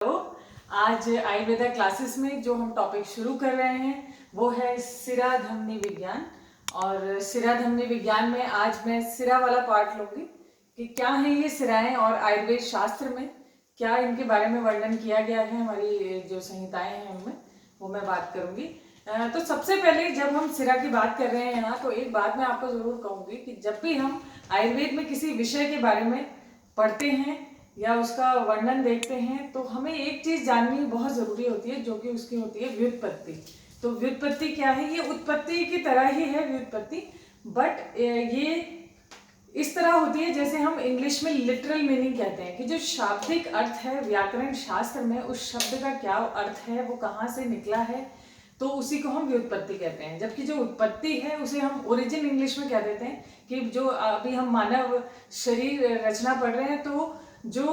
Hello. आज Ayurveda classes में जो हम टॉपिक शुरू कर रहे हैं वो है सिरा धमनी विज्ञान। और सिरा धमनी विज्ञान में आज मैं सिरा वाला पार्ट लूंगी कि क्या है ये सिराएं और आयुर्वेद शास्त्र में क्या इनके बारे में वर्णन किया गया है, हमारी जो संहिताएं हैं उनमें वो मैं बात करूंगी। तो सबसे पहले जब हम सिरा की बात कर रहे हैं यहाँ, तो एक बात मैं आपको जरूर कहूंगी कि जब भी हम आयुर्वेद में किसी विषय के बारे में पढ़ते हैं या उसका वर्णन देखते हैं तो हमें एक चीज जाननी बहुत जरूरी होती है, जो कि उसकी होती है व्युत्पत्ति। तो व्युत्पत्ति क्या है? ये उत्पत्ति की तरह ही है व्युत्पत्ति, बट ये इस तरह होती है जैसे हम इंग्लिश में लिटरल मीनिंग कहते हैं कि जो शाब्दिक अर्थ है व्याकरण शास्त्र में उस शब्द का क्या अर्थ है, वो कहाँ से निकला है, तो उसी को हम व्युत्पत्ति कहते हैं। जबकि जो उत्पत्ति है उसे हम ओरिजिन इंग्लिश में कह देते हैं कि जो अभी हम मानव शरीर रचना पढ़ रहे हैं तो जो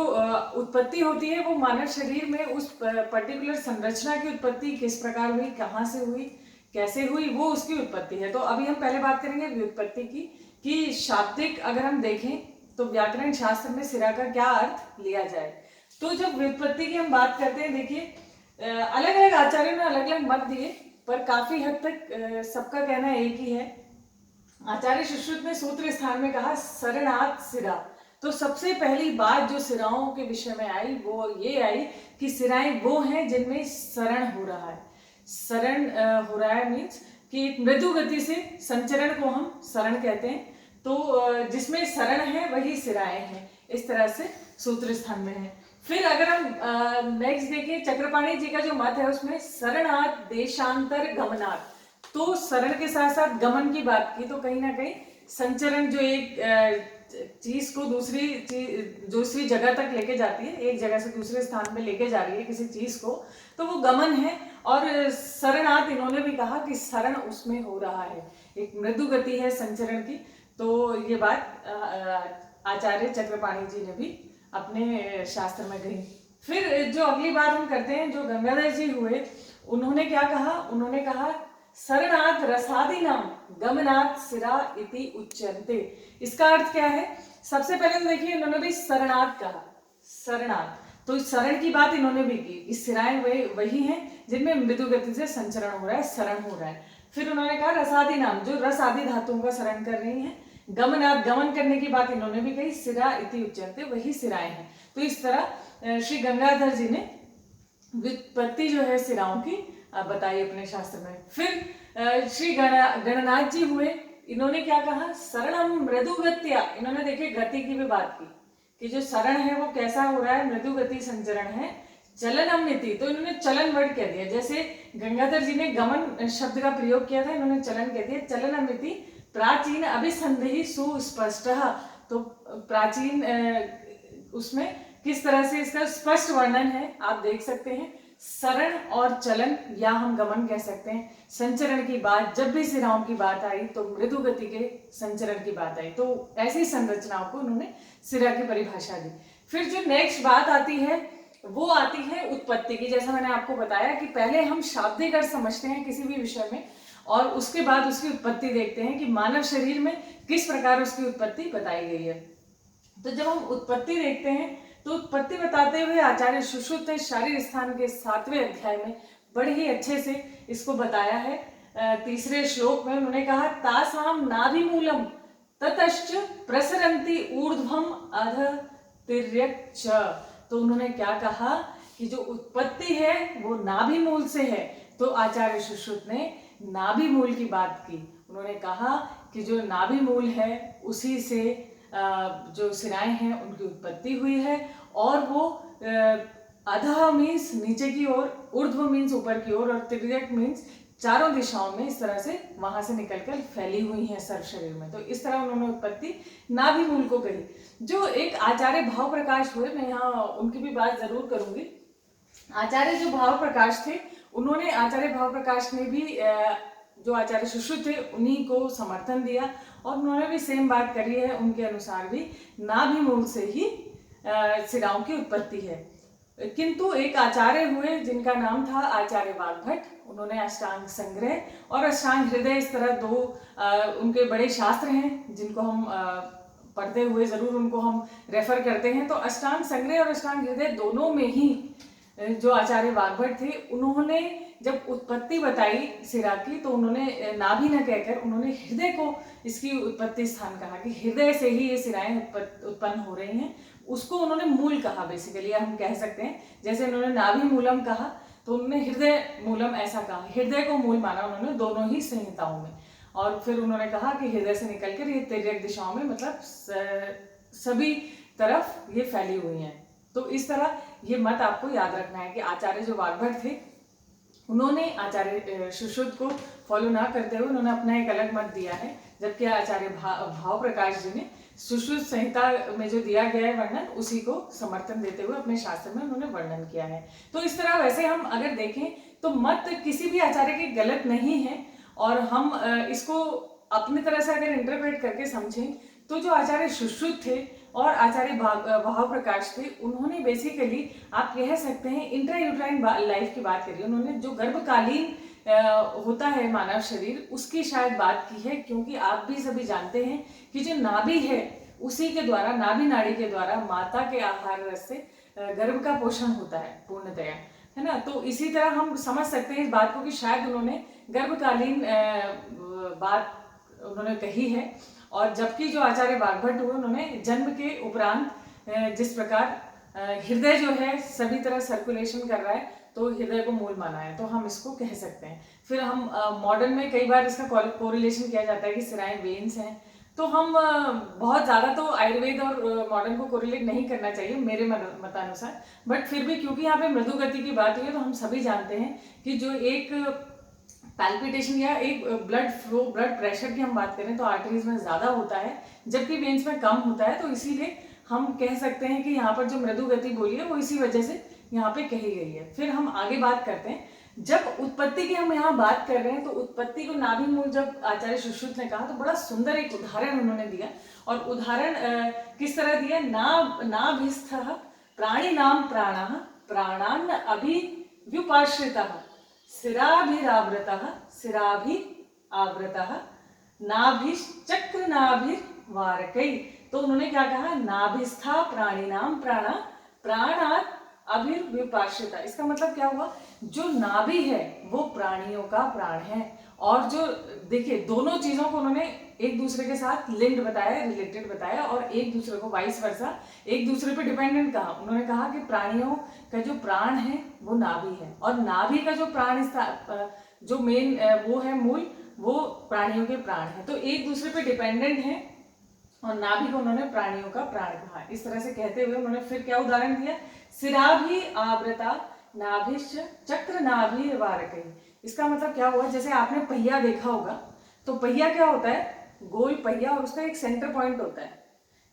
उत्पत्ति होती है वो मानव शरीर में उस पर्टिकुलर संरचना की उत्पत्ति किस प्रकार हुई, कहाँ से हुई, कैसे हुई, वो उसकी उत्पत्ति है। तो अभी हम पहले बात करेंगे व्युत्पत्ति की कि शाब्दिक अगर हम देखें तो व्याकरण शास्त्र में सिरा का क्या अर्थ लिया जाए। तो जब व्युत्पत्ति की हम बात करते हैं, देखिए अलग अलग आचार्यों ने अलग अलग मत दिए, पर काफी हद तक सबका कहना एक ही है। आचार्य सुश्रुत ने सूत्र स्थान में कहा शरणात् सिरा। तो सबसे पहली बात जो सिराओं के विषय में आई वो ये आई कि सिराएं वो हैं जिनमें शरण हो रहा है। शरण हो रहा है मीन्स कि एक मृदु गति से संचरण को हम शरण कहते हैं। तो जिसमें शरण है वही सिराएं हैं, इस तरह से सूत्र स्थान में है। फिर अगर हम नेक्स्ट देखें चक्रपाणी जी का जो मत है उसमें शरणात् देशांतर गमनात्, तो शरण के साथ साथ गमन की बात की, तो कहीं ना कहीं संचरण जो एक चीज को दूसरी जगह तक लेके जाती है, एक जगह से दूसरे स्थान में लेके जा रही है किसी चीज को, तो वो गमन है। और शरणार्थ इन्होंने भी कहा कि शरण उसमें हो रहा है, एक मृदु गति है संचरण की। तो ये बात आचार्य चक्रपाणी जी ने भी अपने शास्त्र में कही। फिर जो अगली बात हम करते हैं, जो गंगाधर जी हुए, उन्होंने क्या कहा? उन्होंने कहा शरणात् रसादीनाम गमनात् सिरा इति उच्यन्ते। इसका अर्थ क्या है? सबसे पहले तो देखिए इन्होंने भी शरणात् कहा, शरणात्, तो शरण की बात इन्होंने भी की कि सिराएं वही हैं जिनमें मृदु गति से संचरण हो रहा है, शरण हो रहा है। फिर उन्होंने कहा रसादि नाम, जो रस आदि धातुओं का शरण कर रही हैं। गमनात्, गमन करने की बात इन्होंने भी कही, सिरा इति उच्यन्ते, वही सिराएं हैं। तो इस तरह श्री गंगाधर जी ने व्युत्पत्ति जो है सिराओं की बताई अपने शास्त्र में। फिर श्री गणनाथ जी हुए, इन्होंने क्या कहा? शरणम मृदु गत्या। इन्होंने देखिए गति की भी बात की कि जो शरण है वो कैसा हो रहा है, मृदु गति संचरण है। चलनम इति, तो इन्होंने चलन वर्ड कह दिया। जैसे गंगाधर जी ने गमन शब्द का प्रयोग किया था, इन्होंने चलन कह दिया। चलनम इति प्राचीन अभिसंधि सुस्पष्ट, तो प्राचीन उसमें किस तरह से इसका स्पष्ट वर्णन है आप देख सकते हैं। शरण और चलन या हम गमन कह सकते हैं। संचरण की बात, जब भी सिराओं की बात आई तो मृदु गति के संचरण की बात आई, तो ऐसी संरचनाओं को उन्होंने सिरा की परिभाषा दी। फिर जो नेक्स्ट बात आती है वो आती है उत्पत्ति की। जैसा मैंने आपको बताया कि पहले हम शाब्दिक अर्थ समझते हैं किसी भी विषय में और उसके बाद उसकी उत्पत्ति देखते हैं कि मानव शरीर में किस प्रकार उसकी उत्पत्ति बताई गई है। तो जब हम उत्पत्ति देखते हैं तो उत्पत्ति बताते हुए आचार्य सुश्रुत ने शारीर स्थान के 7वें अध्याय में बड़े ही अच्छे से इसको बताया है। तीसरे श्लोक में उन्होंने कहा तासाम नाभिमूलम ततश्च प्रसरन्ति ऊर्ध्वम अध तिर्यक च। तो उन्होंने क्या कहा कि जो उत्पत्ति है वो नाभिमूल से है। तो आचार्य सुश्रुत ने नाभिमूल की बात की। उन्होंने कहा कि जो नाभिमूल है उसी से जो सिराएं हैं उनकी उत्पत्ति हुई है, और वो अधः मीन्स नीचे की ओर, ऊर्ध्व मीन्स ऊपर की ओर, और तिर्यक मीन्स चारों दिशाओं में इस तरह से वहां से निकलकर फैली हुई है सर्व शरीर में। तो इस तरह उन्होंने उत्पत्ति नाभिमूल को कही। जो एक आचार्य भाव प्रकाश हुए, मैं यहाँ उनकी भी बात जरूर करूंगी। आचार्य जो भाव प्रकाश थे, उन्होंने आचार्य भाव प्रकाश ने भी जो आचार्य सुश्रुत थे उन्हीं को समर्थन दिया और उन्होंने भी सेम बात करी है। उनके अनुसार भी नाभिमूल से ही सिराओं की उत्पत्ति है। किंतु एक आचार्य हुए जिनका नाम था आचार्य वाग्भट, उन्होंने अष्टांग संग्रह और अष्टांग हृदय, इस तरह दो उनके बड़े शास्त्र हैं जिनको हम पढ़ते हुए जरूर उनको हम रेफर करते हैं। तो अष्टांग संग्रह और अष्टांग हृदय दोनों में ही जो आचार्य वाग्भट थे, उन्होंने जब उत्पत्ति बताई सिरा की, तो उन्होंने नाभि न कहकर उन्होंने हृदय को इसकी उत्पत्ति स्थान कहा कि हृदय से ही ये सिराएं उत्पन्न हो रही हैं। उसको उन्होंने मूल कहा, बेसिकली हम कह सकते हैं। जैसे उन्होंने नाभि मूलम कहा तो उन्होंने हृदय मूलम ऐसा कहा, हृदय को मूल माना उन्होंने दोनों ही संहिताओं में। और फिर उन्होंने कहा कि हृदय से निकलकर ये तिर्यक दिशाओं में, मतलब सभी तरफ ये फैली हुई हैं। तो इस तरह ये मत आपको याद रखना है कि आचार्य जो वाग्भट थे, उन्होंने आचार्य सुश्रुत को फॉलो ना करते हुए उन्होंने अपना एक अलग मत दिया है, जबकि आचार्य भाव प्रकाश जी ने सुश्रुत संहिता में जो दिया गया है वर्णन, उसी को समर्थन देते हुए अपने शास्त्र में उन्होंने वर्णन किया है। तो इस तरह वैसे हम अगर देखें तो मत किसी भी आचार्य के गलत नहीं है, और हम इसको अपनी तरह से अगर इंटरप्रेट करके समझें तो जो आचार्य सुश्रुत थे और आचार्य भाव प्रकाश थे, उन्होंने बेसिकली आप कह सकते हैं इंट्रा यूट्राइन लाइफ की बात करी। उन्होंने जो गर्भकालीन होता है मानव शरीर, उसकी शायद बात की है, क्योंकि आप भी सभी जानते हैं कि जो नाभि है उसी के द्वारा, नाभि नाड़ी के द्वारा माता के आहार रस से गर्भ का पोषण होता है पूर्णतया, है ना। तो इसी तरह हम समझ सकते हैं इस बात को कि शायद उन्होंने गर्भकालीन बात उन्होंने कही है। और जबकि जो आचार्य वाग्भट हुए, उन्होंने जन्म के उपरांत जिस प्रकार हृदय जो है सभी तरह सर्कुलेशन कर रहा है, तो हृदय को मूल माना है, तो हम इसको कह सकते हैं। फिर हम मॉडर्न में कई बार इसका कोरिलेशन किया जाता है कि सिराएं वेन्स हैं, तो हम बहुत ज़्यादा तो आयुर्वेद और मॉडर्न को कोरिलेट नहीं करना चाहिए मेरे मतानुसार, बट फिर भी क्योंकि यहाँ पे मृदु गति की बात हुई है, तो हम सभी जानते हैं कि जो एक पैल्पिटेशन या एक ब्लड फ्लो, ब्लड प्रेशर की हम बात करें तो आर्टरीज में ज़्यादा होता है, जबकि वेन्स में कम होता है। तो इसीलिए हम कह सकते हैं कि यहाँ पर जो मृदु गति बोली है वो इसी वजह से यहाँ पे कही गई है। फिर हम आगे बात करते हैं, जब उत्पत्ति की हम यहाँ बात कर रहे हैं, तो उत्पत्ति को नाभि मूल जब आचार्य सुश्रुत ने कहा, तो बड़ा सुंदर एक उदाहरण उन्होंने दिया। और उदाहरण किस तरह दिया, नाभिस्थः प्राणी नाम प्राणः प्राणान अभिव्युपाश्रितः सिराभिरावृतः सिराभिआवृतः नाभिश्चक्रनाभिर्वारकै। तो उन्होंने क्या कहा, नाभिस्था प्राणिनाम प्राणा प्राणात् अभिर्विपाश्रिता। इसका मतलब क्या हुआ, जो नाभि है वो प्राणियों का प्राण है। और जो देखिए, दोनों चीजों को उन्होंने एक दूसरे के साथ लिंक्ड बताया, रिलेटेड बताया, और एक दूसरे को वाइस वर्सा एक दूसरे पे डिपेंडेंट कहा। उन्होंने कहा कि प्राणियों का जो प्राण है वो नाभि है, और नाभि का जो प्राण जो मेन वो है मूल, वो प्राणियों के प्राण है। तो एक दूसरे पे डिपेंडेंट है, और नाभि को उन्होंने प्राणियों का प्राण कहा। इस तरह से कहते हुए उन्होंने फिर क्या उदाहरण दिया, सिराभि आवृता नाभिश्च चक्र नाभिर्वारकै। इसका मतलब क्या हुआ, जैसे आपने पहिया देखा होगा, तो पहिया क्या होता है, गोल पहिया, और उसका एक सेंटर पॉइंट होता है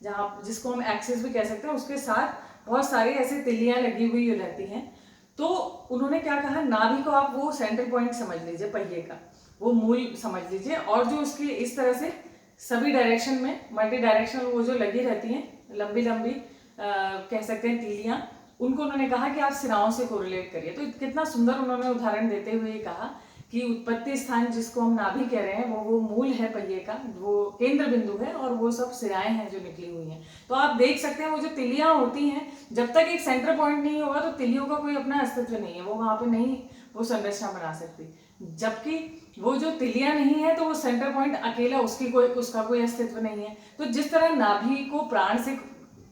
जहाँ, जिसको हम एक्सिस भी कह सकते हैं, उसके साथ बहुत सारी ऐसे तिल्लियां लगी हुई रहती हैं। तो उन्होंने क्या कहा, नाभि को आप वो सेंटर पॉइंट समझ लीजिए, पहिए का वो मूल समझ लीजिए, और जो उसकी इस तरह से सभी डायरेक्शन में मल्टी डायरेक्शनल वो जो लगी रहती हैं लंबी लंबी कह सकते हैं तिल्लियां, उनको उन्होंने कहा कि आप सिराओं से कोरिलेट करिए। तो कितना सुंदर उन्होंने उदाहरण देते हुए कहा कि उत्पत्ति स्थान जिसको हम नाभि कह रहे हैं, वो मूल है पहिए का, वो केंद्र बिंदु है, और वो सब सिराएं हैं जो निकली हुई हैं। तो आप देख सकते हैं वो जो तिल्लियां होती हैं, जब तक एक सेंटर पॉइंट नहीं होगा तो तिल्लियों का कोई अपना अस्तित्व नहीं है, वो वहां पे नहीं वो संरचना बना सकती। जबकि वो जो तिल्लियां नहीं है, तो वो सेंटर पॉइंट अकेला उसका कोई अस्तित्व नहीं है। तो जिस तरह नाभि को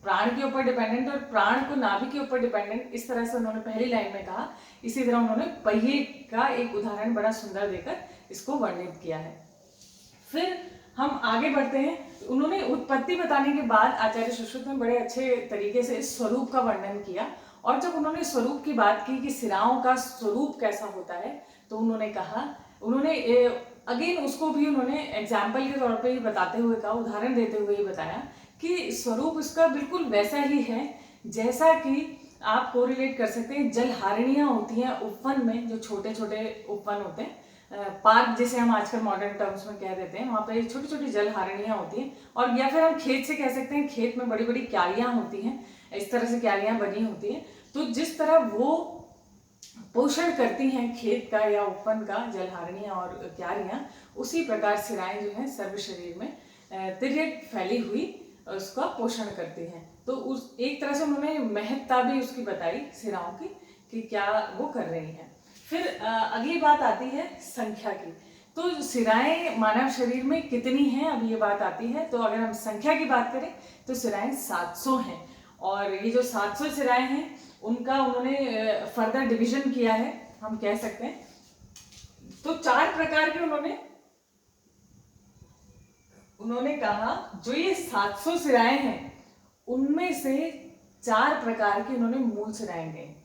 प्राण के ऊपर डिपेंडेंट और प्राण को नाभि के ऊपर डिपेंडेंट, इस तरह से उन्होंने पहली लाइन में कहा, इसी तरह उन्होंने पहिए का एक उदाहरण बड़ा सुंदर देकर इसको वर्णित किया है। फिर हम आगे बढ़ते हैं। उन्होंने उत्पत्ति बताने के बाद आचार्य सुश्रुत ने बड़े अच्छे तरीके से इस स्वरूप का वर्णन किया, और जब उन्होंने स्वरूप की बात की कि सिराओं का स्वरूप कैसा होता है, तो उन्होंने कहा, उन्होंने अगेन उसको भी उन्होंने एग्जाम्पल के तौर पे बताते हुए कहा, उदाहरण देते हुए बताया कि स्वरूप इसका बिल्कुल वैसा ही है जैसा कि आप कोरिलेट कर सकते हैं। जलहारिणियां होती हैं उपवन में, जो छोटे छोटे उपवन होते हैं, पार्क जिसे हम आजकल मॉडर्न टर्म्स में कह देते हैं, वहाँ पे छोटी छोटी जलहारिणियां होती हैं, और या फिर हम खेत से कह सकते हैं, खेत में बड़ी बड़ी क्यारियां होती हैं, इस तरह से क्यारियां बनी होती हैं। तो जिस तरह वो पोषण करती हैं खेत का या उपवन का, जलहारिणियां और क्यारियां, उसी प्रकार सिराएं जो हैं सर्व शरीर में तिर्यक फैली हुई उसका पोषण करती हैं। तो उस एक तरह से उन्होंने महत्ता भी उसकी बताई सिराओं की, कि क्या वो कर रही हैं। फिर अगली बात आती है संख्या की। तो सिराएं मानव शरीर में कितनी हैं, अब ये बात आती है। तो अगर हम संख्या की बात करें तो सिराएं 700 हैं। और ये जो 700 सिराएं हैं उनका उन्होंने फर्दर डिवीजन किया है, हम कह सकते हैं। तो 4 प्रकार के उन्होंने कहा जो ये 700 सिराएं हैं उनमें से 4 प्रकार की उन्होंने मूल सिराएं गई।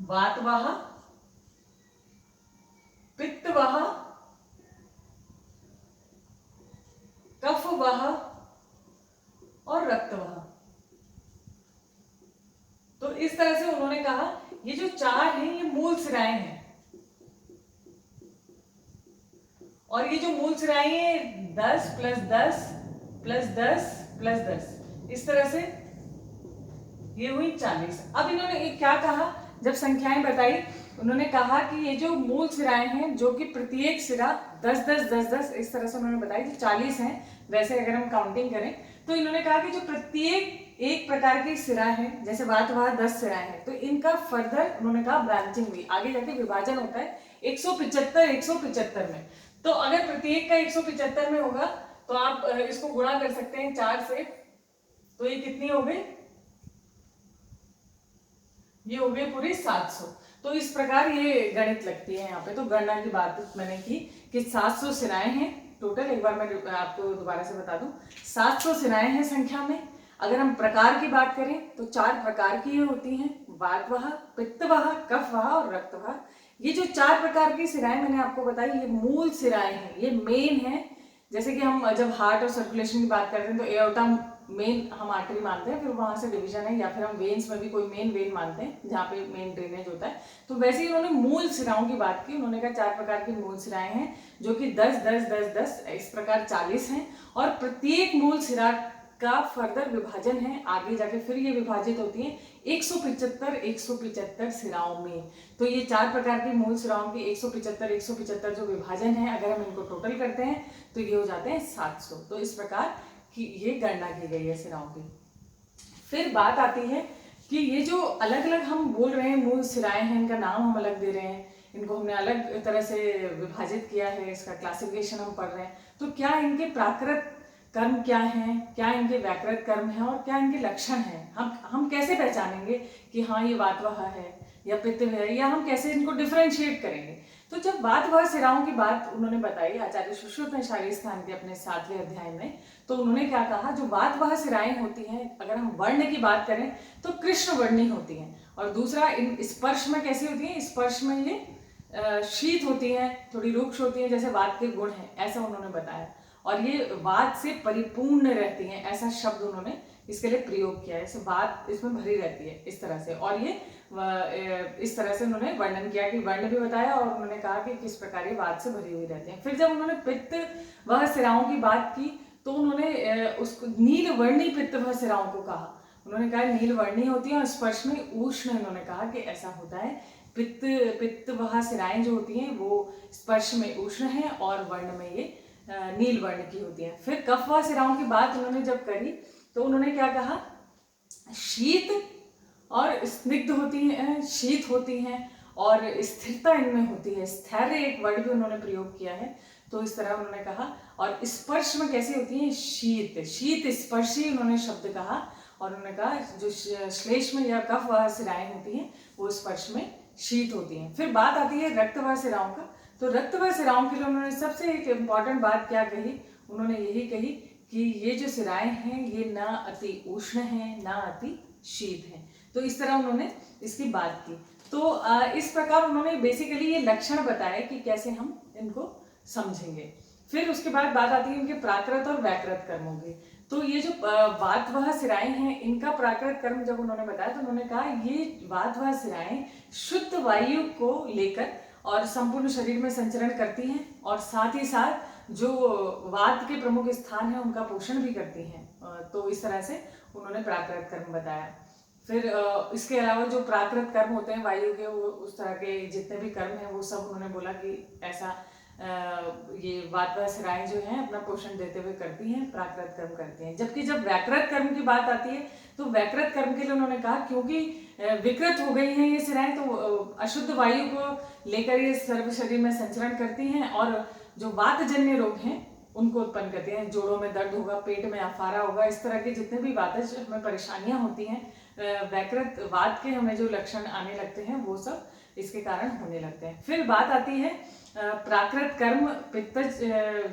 वातवाह, पित्तवाह, कफवाह और रक्तवाह। तो इस तरह से उन्होंने कहा ये जो 4 हैं ये मूल सिराएं हैं। और ये जो मूल सिराएं हैं 10 + 10 + 10 + 10 इस तरह से ये हुई 40। अब इन्होंने क्या कहा, जब संख्याएं बताई उन्होंने कहा कि ये जो मूल सिराएं हैं जो कि प्रत्येक सिरा 10 10 10 10 इस तरह से उन्होंने बताया कि 40 हैं। वैसे अगर हम काउंटिंग करें तो इन्होंने कहा कि जो प्रत्येक एक प्रकार की सिरा है, जैसे वातवाह 10 सिराएं हैं, तो इनका फर्दर उन्होंने कहा ब्रांचिंग हुई, आगे जाके विभाजन होता है 175 में। तो अगर प्रत्येक का 175 में होगा तो आप इसको गुणा कर सकते हैं 4 से, तो ये कितनी हो गई, ये हो गई पूरी 700। तो इस प्रकार ये गणित लगती है यहाँ पे। तो गणना की बात मैंने की कि 700 सिराएं हैं टोटल। एक बार मैं आपको दोबारा से बता दूं, 700 सिराएं हैं संख्या में। अगर हम प्रकार की बात करें तो 4 प्रकार की ये होती हैं, वातवाह, पित्तवाह, कफवाह और रक्तवाह। ये जो 4 प्रकार की सिराएं मैंने आपको बताई ये मूल सिराएं हैं, ये मेन है। जैसे कि हम जब हार्ट और सर्कुलेशन की बात करते हैं तो एओर्टा मेन हम आर्टरी मानते हैं, फिर वहां से डिवीजन है, या फिर हम वेन्स में भी कोई मेन वेन मानते हैं जहाँ पे मेन ड्रेनेज होता है। तो वैसे ही उन्होंने मूल सिराओं की बात की। उन्होंने कहा 4 प्रकार की मूल सिराएं हैं जो कि 10 10 10 10 इस प्रकार 40 हैं। और प्रत्येक मूल सिरा का फर्दर विभाजन है, आगे जाके फिर ये विभाजित होती है 175 सिराओं में। तो ये 4 प्रकार की मूल सिराओं की 175 जो विभाजन है, अगर हम इनको टोटल करते हैं तो ये हो जाते हैं 700। तो इस प्रकार की ये गणना की गई है सिराओं की। फिर बात आती है कि ये जो अलग अलग हम बोल रहे हैं मूल सिराएं हैं, इनका नाम हम अलग दे रहे हैं, इनको हमने अलग तरह से विभाजित किया है, इसका क्लासिफिकेशन हम पढ़ रहे हैं। तो क्या इनके प्राकृत कर्म क्या हैं, क्या इनके व्याकृत कर्म हैं और क्या इनके लक्षण हैं, हम कैसे पहचानेंगे कि हाँ ये वातवाह है या पित्त है, या हम कैसे इनको डिफरेंशिएट करेंगे। तो जब वातवाह सिराओं की बात उन्होंने बताई आचार्य सुश्रुत ने शारीरिक स्थान के अपने 7वें अध्याय में, तो उन्होंने क्या कहा, जो वातवाह सिराएं होती हैं, अगर हम वर्ण की बात करें तो कृष्ण वर्णी होती हैं। और दूसरा इन स्पर्श में कैसी होती है, स्पर्श में ये शीत होती हैं, थोड़ी रुक्ष होती हैं, जैसे वात के गुण हैं, ऐसा उन्होंने बताया। और ये वात से परिपूर्ण रहती हैं, ऐसा शब्द उन्होंने इसके लिए प्रयोग किया है, ऐसे वात इसमें भरी रहती है इस तरह से। और ये इस तरह से उन्होंने वर्णन किया कि वर्ण भी बताया और उन्होंने कहा कि किस प्रकार ये वात से भरी हुई रहती हैं। फिर जब उन्होंने पित्त वह सिराओं की बात की तो उन्होंने उसको नीलवर्णी पित्त वह सिराओं को कहा। उन्होंने कहा नीलवर्णी होती है और स्पर्श में उष्ण, इन्होंने कहा कि ऐसा होता है। पित्त वह सिराएं जो होती हैं वो स्पर्श में उष्ण है और वर्ण में ये नील वर्ण की होती है। फिर कफवाह सिराओं की बात उन्होंने जब करी तो उन्होंने क्या कहा, शीत और स्निग्ध होती हैं, शीत होती हैं और स्थिरता इनमें होती है। स्थैर्य एक वर्ड भी उन्होंने प्रयोग किया है, तो इस तरह उन्होंने कहा। और स्पर्श में कैसी होती है, शीत, शीत स्पर्शी उन्होंने शब्द कहा। और उन्होंने कहा जो श्लेष्म या कफवाह सिराएं होती हैं वो स्पर्श में शीत होती हैं। फिर बात आती है रक्तवाह सिराओं का। तो रक्तवाह सिराओं के लिए उन्होंने सबसे एक इम्पॉर्टेंट बात क्या कही, उन्होंने यही कही कि ये जो सिराएं हैं ये ना अति उष्ण हैं ना अति शीत हैं। तो इस तरह उन्होंने इसकी बात की। तो इस प्रकार उन्होंने बेसिकली ये लक्षण बताए कि कैसे हम इनको समझेंगे। फिर उसके बाद बात आती है इनके प्राकृत और व्याकृत कर्मों की। तो ये जो वातवाह सिराएं हैं इनका प्राकृत कर्म जब उन्होंने बताया तो उन्होंने कहा ये वातवाह सिराएं शुद्ध वायु को लेकर और संपूर्ण शरीर में संचरण करती हैं और साथ ही साथ जो वात के प्रमुख स्थान है उनका पोषण भी करती हैं। तो इस तरह से उन्होंने प्राकृत कर्म बताया। फिर इसके अलावा जो प्राकृत कर्म होते हैं वायु के, वो उस तरह के जितने भी कर्म हैं वो सब उन्होंने बोला कि ऐसा ये वात व सिराएं जो हैं अपना पोषण देते हुए करती हैं, प्राकृत कर्म करती हैं। जबकि जब वैकृत कर्म की बात आती है तो वैकृत कर्म के लिए उन्होंने कहा क्योंकि विकृत हो गई हैं ये सिराएं, तो अशुद्ध वायु को लेकर ये सर्व शरीर में संचरण करती हैं और जो वातजन्य रोग हैं उनको उत्पन्न करती हैं। जोड़ों में दर्द होगा, पेट में अफारा होगा, इस तरह के जितने भी वातज हमें परेशानियां होती हैं, वैकृत वात के हमें जो लक्षण आने लगते हैं वो सब इसके कारण होने लगते हैं। फिर बात आती है प्राकृत कर्म पित्तज,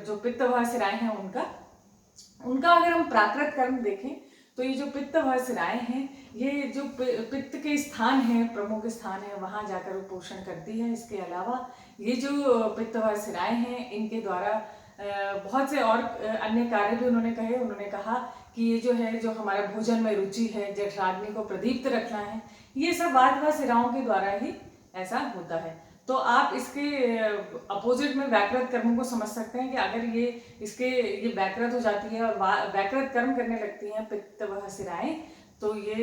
जो पित्त व सिराएं हैं उनका अगर हम प्राकृत कर्म देखें तो ये जो पित्त व सिराएं हैं ये जो पित्त के स्थान हैं, प्रमुख स्थान है, वहां जाकर वो पोषण करती है। इसके अलावा ये जो पित्त व सिराएं हैं इनके द्वारा बहुत से और अन्य कार्य भी उन्होंने कहे। उन्होंने कहा कि ये जो है, जो हमारा भोजन में रुचि है, जठराग्नि को प्रदीप्त रखना है, ये सब वात व सिराओं के द्वारा ही ऐसा होता है। तो आप इसके अपोजिट में वैकृत कर्मों को समझ सकते हैं कि अगर ये वैकृत हो जाती है और वैकृत कर्म करने लगती हैं पित्त व सिराएं, तो ये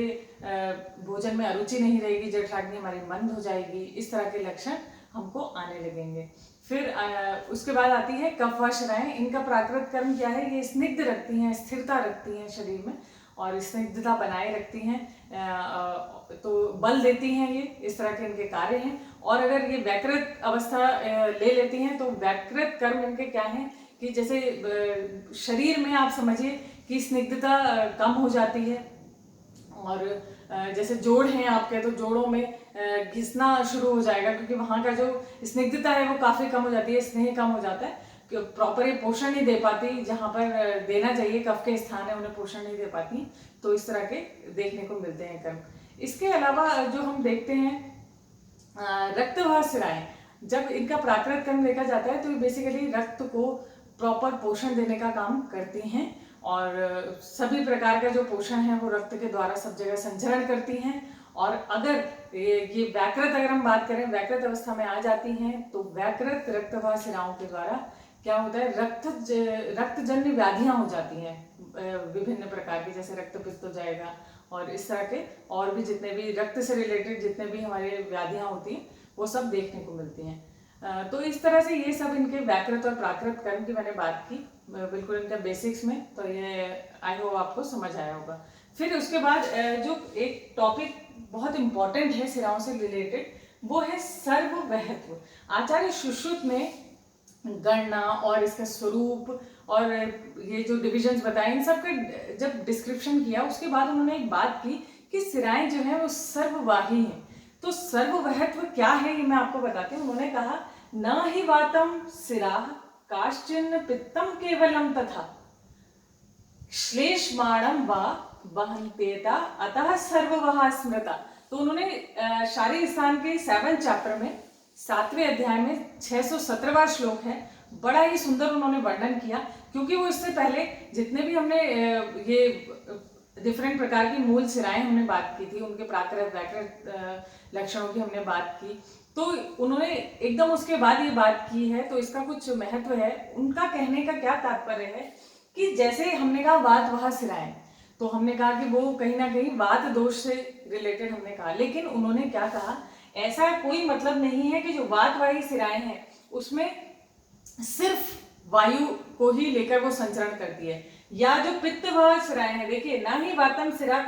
भोजन में अरुचि नहीं रहेगी, जठराग्नि हमारी मंद हो जाएगी, इस तरह के लक्षण हमको आने लगेंगे। फिर उसके बाद आती है कफ व शिराएं। इनका प्राकृत कर्म क्या है? ये स्निग्ध रखती हैं, स्थिरता रखती हैं शरीर में और स्निग्धता बनाए रखती हैं, तो बल देती हैं, ये इस तरह के इनके कार्य हैं। और अगर ये वैकृत अवस्था ले लेती हैं तो वैकृत कर्म इनके क्या हैं कि जैसे शरीर में आप समझिए कि स्निग्धता कम हो जाती है और जैसे जोड़ हैं आपके तो जोड़ों में घिसना शुरू हो जाएगा क्योंकि वहाँ का जो स्निग्धता है वो काफ़ी कम हो जाती है, स्नेह कम हो जाता है, प्रॉपर पोषण नहीं दे पाती, जहाँ पर देना चाहिए कफ के स्थान है उन्हें पोषण नहीं दे पाती। तो इस तरह के देखने को मिलते हैं कर्म। इसके अलावा जो हम देखते हैं रक्त व सिराएं, जब इनका प्राकृत कर्म देखा जाता है तो बेसिकली रक्त को प्रॉपर पोषण देने का काम करती हैं और सभी प्रकार का जो पोषण है वो रक्त के द्वारा सब जगह संचरण करती हैं। और अगर ये वैकृत, अगर हम बात करें वैकृत अवस्था में आ जाती हैं तो वैकृत रक्त व सिराओं के द्वारा क्या होता है, रक्तजन्य व्याधियां हो जाती हैं विभिन्न प्रकार की, जैसे रक्तपित्त हो जाएगा और इस तरह के और भी जितने भी रक्त से रिलेटेड जितने भी हमारे व्याधियां होती हैं वो सब देखने को मिलती हैं। तो इस तरह से ये सब इनके वैकृत और प्राकृत कर्म की मैंने बात की बिल्कुल इनका बेसिक्स में, तो ये आई होप आपको समझ आया होगा। फिर उसके बाद जो एक टॉपिक बहुत इंपॉर्टेंट है सिराओं से रिलेटेड वो है सर्ववहत्व। आचार्य सुश्रुत ने गणना और इसका स्वरूप और ये जो डिविजन्स बताए इन सब का जब डिस्क्रिप्शन किया उसके बाद उन्होंने एक बात की कि सिराएं जो है वो सर्ववाही हैं। तो सर्ववहत्व क्या है ये मैं आपको बताती हूँ। उन्होंने कहा न ही वातम सिरा काश्चिन्न पित्तम केवलम तथा श्लेष्माणम वा वहन्तेता अतः सर्ववहा स्मृता। तो उन्होंने शारीर स्थान के 7 चैप्टर में 7वें अध्याय में 617वां श्लोक है, बड़ा ही सुंदर उन्होंने वर्णन किया क्योंकि वो इससे पहले जितने भी हमने ये डिफरेंट प्रकार की मूल सिराएं हमने बात की थी, उनके प्राकृत वैकृत लक्षणों की हमने बात की, तो उन्होंने एकदम उसके बाद ये बात की है, तो इसका कुछ महत्व है। उनका कहने का क्या तात्पर्य है कि जैसे हमने कहा वात वहा सिराएं, तो हमने कहा कि वो कहीं ना कहीं वात दोष से रिलेटेड हमने कहा, लेकिन उन्होंने क्या कहा, ऐसा कोई मतलब नहीं है कि जो वात वाही सिराएं हैं उसमें सिर्फ वायु को ही लेकर वो संचरण करती है, या जो पित्त व सिराएं हैं, देखिए ना ही वातम सिरा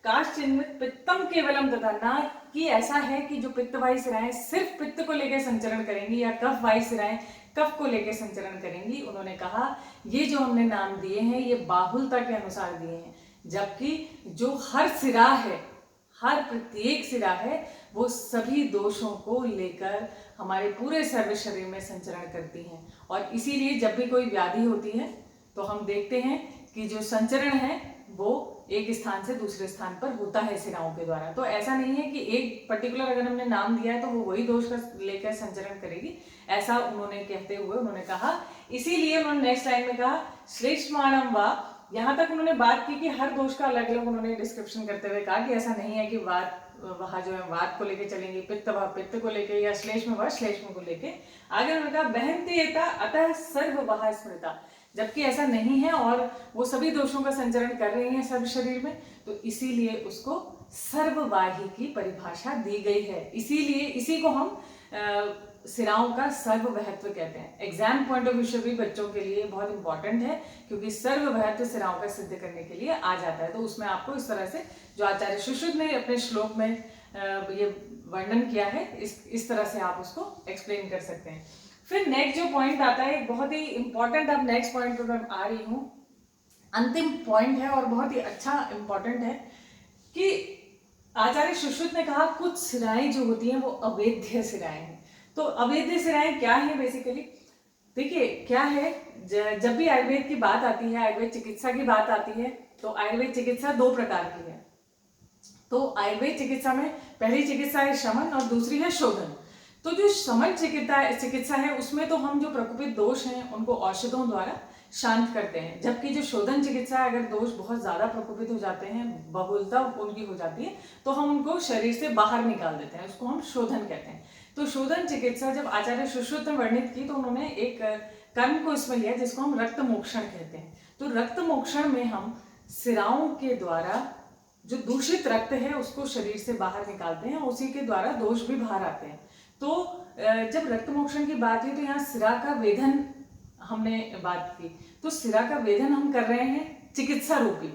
काश चिन्ह पित्तम केवलम तथा, ना कि ऐसा है कि जो पित्त वाही सिराएं सिर्फ पित्त को लेकर संचरण करेंगी या कफ वाही सिराएं कफ को लेकर संचरण करेंगी। उन्होंने कहा ये जो हमने नाम दिए हैं ये बाहुलता के अनुसार दिए हैं, जबकि जो हर सिरा है, हर प्रत्येक सिरा है वो सभी दोषों को लेकर हमारे पूरे सर्व शरीर में संचरण करती हैं। और इसीलिए जब भी कोई व्याधि होती है तो हम देखते हैं कि जो संचरण है वो एक स्थान से दूसरे स्थान पर होता है सिराओं के द्वारा। तो ऐसा नहीं है कि एक पर्टिकुलर अगर हमने नाम दिया है तो वो वही दोष का लेकर संचरण करेगी, ऐसा उन्होंने कहते हुए उन्होंने कहा। इसीलिए उन्होंने नेक्स्ट लाइन में कहा श्लेष्माणम वा, यहाँ तक उन्होंने बात की कि हर दोष का अलग अलग उन्होंने डिस्क्रिप्शन करते हुए कहा कि ऐसा नहीं है कि वात वहाँ जो है वात को लेके चलेंगे, पित्त वह पित्त को लेके, या श्लेष्म वह श्लेष्म को लेके। आगे उन्होंने कहा बहन्त्येता अतः सर्व वहा स्मृता, जबकि ऐसा नहीं है और वो सभी दोषों का संचरण कर रही हैं सर्व शरीर में, तो इसीलिए उसको सर्ववाही की परिभाषा दी गई है। इसीलिए इसी को हम सिराओं का सर्ववहत्व कहते हैं। एग्जाम पॉइंट ऑफ व्यू से भी बच्चों के लिए बहुत इंपॉर्टेंट है, क्योंकि सर्ववहत्व सिराओं का सिद्ध करने के लिए आ जाता है। तो उसमें आपको इस तरह से जो आचार्य सुश्रुत ने अपने श्लोक में ये वर्णन किया है, इस तरह से आप उसको एक्सप्लेन कर सकते हैं। फिर नेक्स्ट जो पॉइंट आता है, बहुत ही इंपॉर्टेंट, अब नेक्स्ट पॉइंट पर मैं आ रही हूँ, अंतिम पॉइंट है और बहुत ही अच्छा इंपॉर्टेंट है कि आचार्य सुश्रुत ने कहा कुछ सिराएं जो होती हैं वो अवेद्य सिराएं हैं। तो अवेद्य सिराएं क्या है बेसिकली? देखिए क्या है, जब भी आयुर्वेद की बात आती है, आयुर्वेद चिकित्सा की बात आती है, तो आयुर्वेद चिकित्सा दो प्रकार की है। तो आयुर्वेद चिकित्सा में पहली चिकित्सा है शमन और दूसरी है शोधन। तो जो शमन चिकित्सा है उसमें तो हम जो प्रकोपित दोष हैं उनको औषधों द्वारा शांत करते हैं, जबकि जो शोधन चिकित्सा है, अगर दोष बहुत ज्यादा प्रकोपित हो जाते हैं, बहुलता उनकी हो जाती है, तो हम उनको शरीर से बाहर निकाल देते हैं, उसको हम शोधन कहते हैं। तो शोधन चिकित्सा जब आचार्य सुश्रुत ने वर्णित की तो उन्होंने एक कर्म को इसमें लिया जिसको हम रक्त मोक्षण कहते हैं। तो रक्त मोक्षण में हम सिराओं के द्वारा जो दूषित रक्त है उसको शरीर से बाहर निकालते हैं, उसी के द्वारा दोष भी बाहर आते हैं। तो जब रक्त मोक्षण की बात हुई तो यहाँ सिरा का वेधन हमने बात की, तो सिरा का वेधन हम कर रहे हैं चिकित्सा रूपी।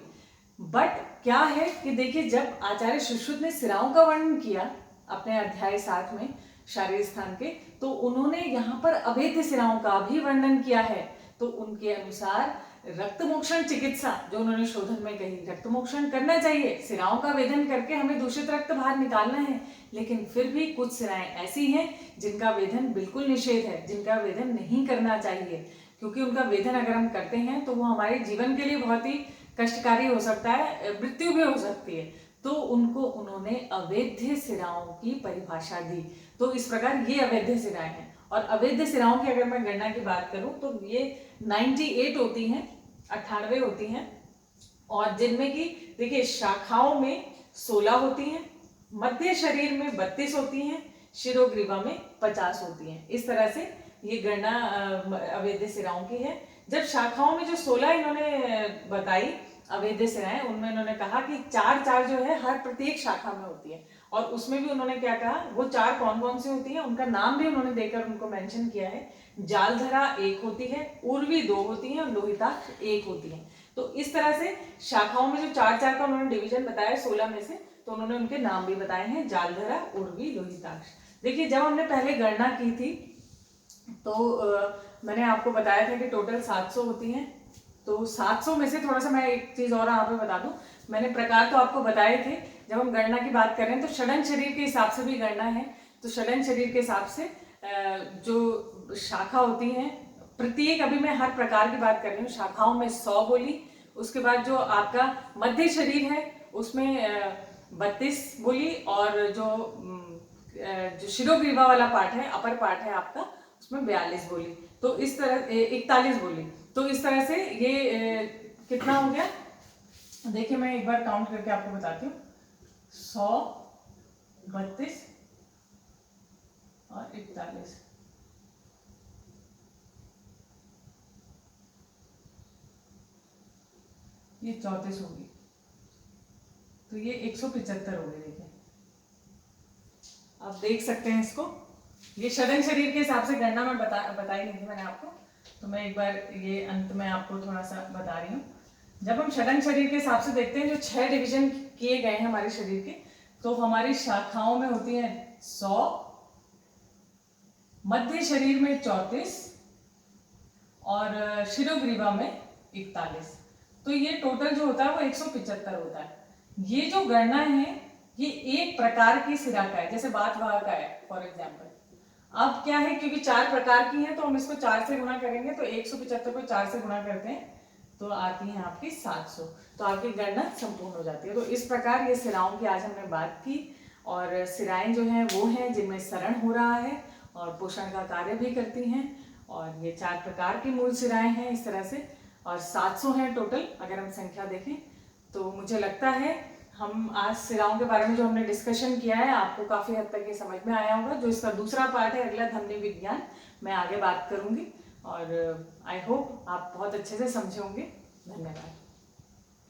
बट क्या है कि देखिए, जब आचार्य सुश्रुत ने सिराओं का वर्णन किया अपने अध्याय 7 में शारीरिक स्थान के, तो उन्होंने यहाँ पर अवेद्य सिराओं का भी वर्णन किया है। तो उनके अनुसार रक्त मोक्षण चिकित्सा जो उन्होंने शोधन में कही, रक्त मोक्षण करना चाहिए, सिराओं का वेधन करके हमें दूषित रक्त बाहर निकालना है, लेकिन फिर भी कुछ सिराएं ऐसी हैं जिनका वेधन बिल्कुल निषेध है, जिनका वेधन नहीं करना चाहिए, क्योंकि उनका वेधन अगर हम करते हैं तो वो हमारे जीवन के लिए बहुत ही कष्टकारी हो सकता है, मृत्यु भी हो सकती है। तो उनको उन्होंने अवेद्य सिराओं की परिभाषा दी। तो इस प्रकार ये अवैध सिराएं हैं। और अवैध सिराओं की अगर मैं गणना की बात करूं तो ये 98 होती हैं, 98 होती हैं, और जिनमें की देखिए शाखाओं में 16 होती हैं, मध्य शरीर में 32 होती हैं, शिरोग्रीवा में 50 होती हैं। इस तरह से ये गणना अवैध सिराओं की है। जब शाखाओं में जो 16 इन्होंने बताई अवैध सिराएं, उनमें इन्होंने कहा कि 4 जो है हर प्रत्येक शाखा में होती है, और उसमें भी उन्होंने क्या कहा, वो 4 कौन कौन सी होती हैं उनका नाम भी उन्होंने देकर उनको मेंशन किया है। जालधरा 1 होती है, उर्वी 2 होती है और लोहिताक्ष 1 होती है। तो इस तरह से शाखाओं में जो 4 का उन्होंने डिवीजन बताया 16 में से, तो उन्होंने उनके नाम भी बताए हैं, जालधरा, उर्वी, लोहिताक्ष। देखिए जब हमने पहले गणना की थी तो मैंने आपको बताया था कि टोटल 700 होती हैं। तो 700 में से थोड़ा सा मैं एक चीज और यहाँ पे बता दूं, मैंने प्रकार तो आपको बताए थे। जब हम गणना की बात कर रहे हैं तो षडंग शरीर के हिसाब से भी गणना है। तो षडंग शरीर के हिसाब से जो शाखा होती हैं, प्रत्येक, अभी मैं हर प्रकार की बात कर रही हूँ, शाखाओं में 100 बोली, उसके बाद जो आपका मध्य शरीर है उसमें 32 बोली, और जो शिरोग्रीवा वाला पार्ट है, अपर पार्ट है आपका, उसमें 42 बोली। तो इस तरह 41 बोली। तो इस तरह से ये कितना हो गया, देखिए मैं एक बार काउंट करके आपको बताती हूँ, 100, 32 और 41, ये 34 होगी, तो ये 175 हो गई। देखिए आप देख सकते हैं इसको, ये षडंग शरीर के हिसाब से गणना में बताई नहीं थी मैंने आपको, तो मैं एक बार ये अंत में आपको थोड़ा सा बता रही हूँ। जब हम षडंग शरीर के हिसाब से देखते हैं, जो 6 डिवीजन किए गए हैं हमारे शरीर के, तो हमारी शाखाओं में होती है 100, मध्य शरीर में 34 और शिरोग्रीवा में 41। तो ये टोटल जो होता है वो 175 होता है। ये जो गणना है ये एक प्रकार की सिरा का है, जैसे बात वहा का है फॉर एग्जाम्पल। अब क्या है, क्योंकि 4 प्रकार की है तो हम इसको 4 से गुणा करेंगे, तो 175 को 4 से गुणा करते हैं तो आती है आपकी 700, तो आपकी गणना संपूर्ण हो जाती है। तो इस प्रकार ये सिराओं की आज हमने बात की, और सिराएं जो हैं वो हैं जिनमें सरण हो रहा है और पोषण का कार्य भी करती हैं, और ये 4 प्रकार की मूल सिराएं हैं इस तरह से, और 700 हैं टोटल अगर हम संख्या देखें। तो मुझे लगता है हम आज सिराओं के बारे में जो हमने डिस्कशन किया है आपको काफी हद तक ये समझ में आया होगा। जो इसका दूसरा पार्ट है अगला धमनी विज्ञान, मैं आगे बात करूंगी, और आई होप आप बहुत अच्छे से समझे होंगे। धन्यवाद।